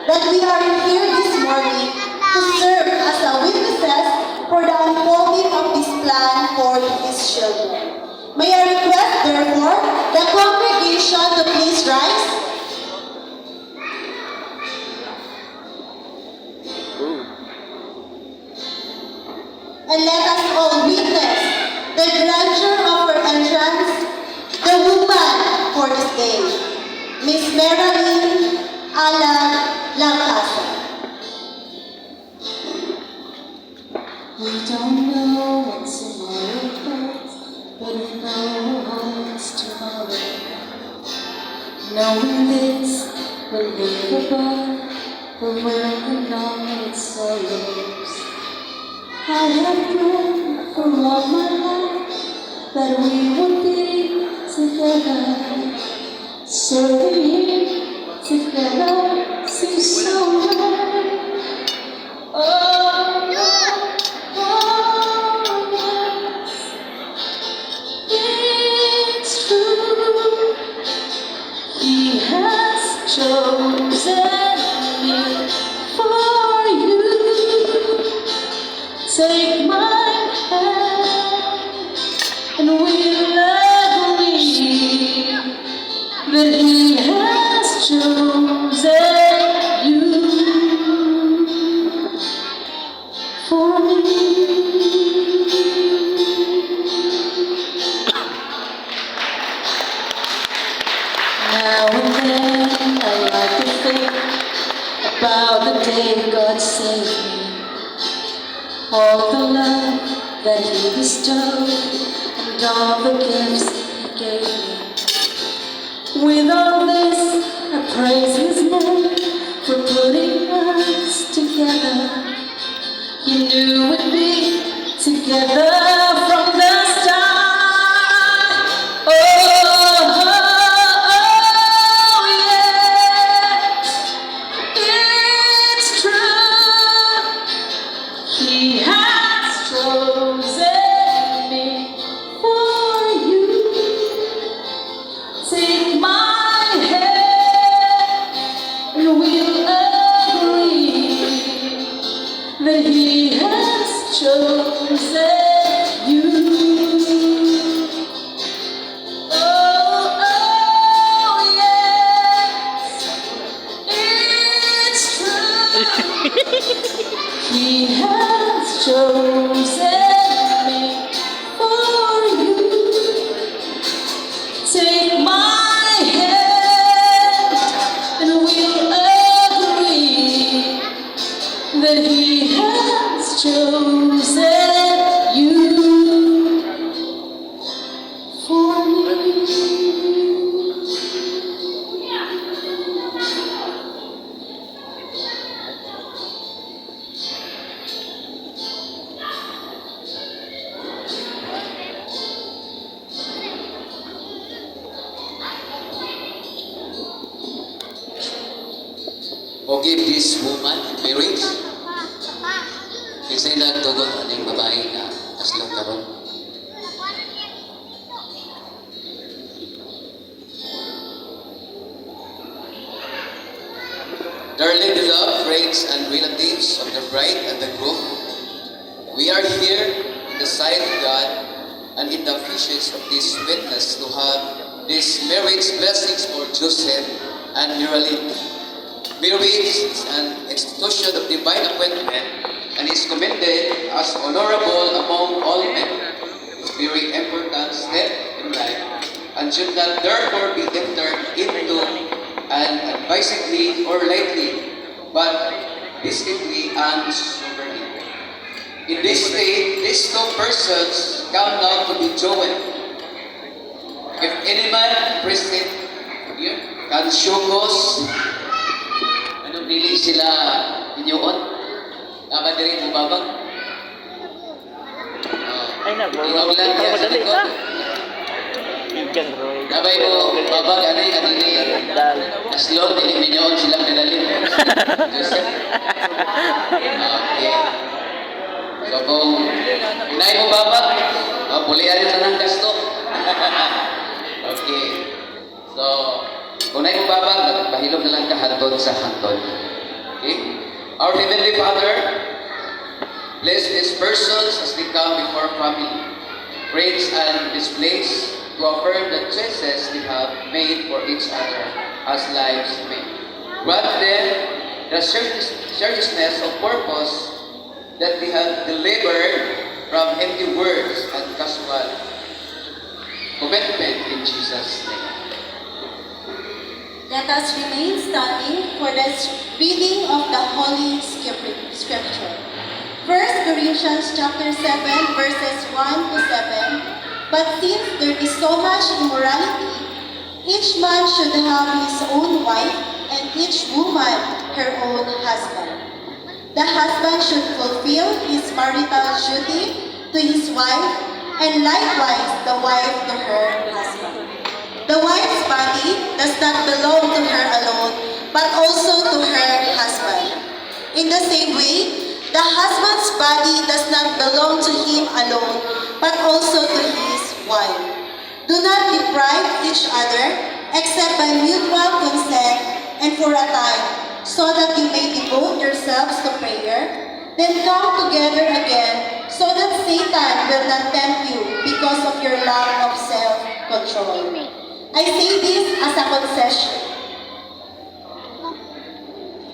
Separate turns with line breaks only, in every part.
that we are here this morning to serve as a witnesses for the unfolding of this plan for His children. May I request, therefore, the congregation to please rise. And let us all witness the grandeur of her entrance, the woman for this day, Miss Marilyn Alan Lancaster.
We don't know what tomorrow holds, but we know what's tomorrow. Knowing this, we'll live above the world and all its sorrows. I have prayed for all my life that we would be together. Serving Him together seems so right. Oh, it's true. He has chosen me for you. Take my hand, and we'll agree that He has chosen you for me. Now and then I like to think about the day God saved me. All the love that He bestowed and all the gifts He gave me. With all this, I praise His name for putting us together. He knew we'd be together from the start. It's true. He has chosen me for you. Take my hand, and we'll agree that He has chosen you. Oh, yes, it's true. He has chosen me for you. Take my hand, and we'll agree that He has chosen you for me.
Forgive this woman, marriage. Kasi nagtugot aning babae na aslong karon. Dearly beloved friends and relatives of the bride and the groom, we are here in the sight of God and in the visions of this witness to have these marriage blessings for Joseph and Marilyn. Marriage is an institution of divine appointment and is commended as honorable among all men. It's a very important step in life and should not therefore be entered into unadvisedly or lightly, but distinctly and soberly. In this state, these two persons come now to be joined. If any man present here can show us dili sila inyoon. Tama diri mo babag.
Ay na,
Tingog lang yan sa likod.
Ikan Roy.
Nabay mo babag ani ni Aslong dili minyoon sila pinalin. Joseph. Okay. So kung inay mo babag, pulian yun ng gasto. Okay. So kung na yung babang, pahilom na lang ka hantod sa hantod. Okay? Our Heavenly Father, bless these persons as they come before family, friends, and this place to affirm the choices they have made for each other as lives made. Grant them the seriousness of purpose that they have delivered from empty words and casual commitment in Jesus' name.
Let us remain standing for the reading of the Holy Scripture. 1 Corinthians chapter 7 verses 1 to 7. But since there is so much immorality, each man should have his own wife and each woman her own husband. The husband should fulfill his marital duty to his wife and likewise the wife to her husband. The wife's body does not belong to her alone, but also to her husband. In the same way, the husband's body does not belong to him alone, but also to his wife. Do not deprive each other, except by mutual consent and for a time, so that you may devote yourselves to prayer, then come together again, so that Satan will not tempt you because of your lack of self-control. I say this as a concession,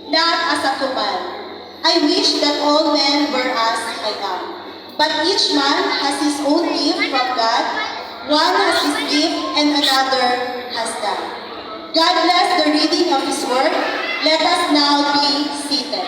not as a command. I wish that all men were as I am. But each man has his own gift from God. One has his gift and another has that. God bless the reading of His Word. Let us now be seated.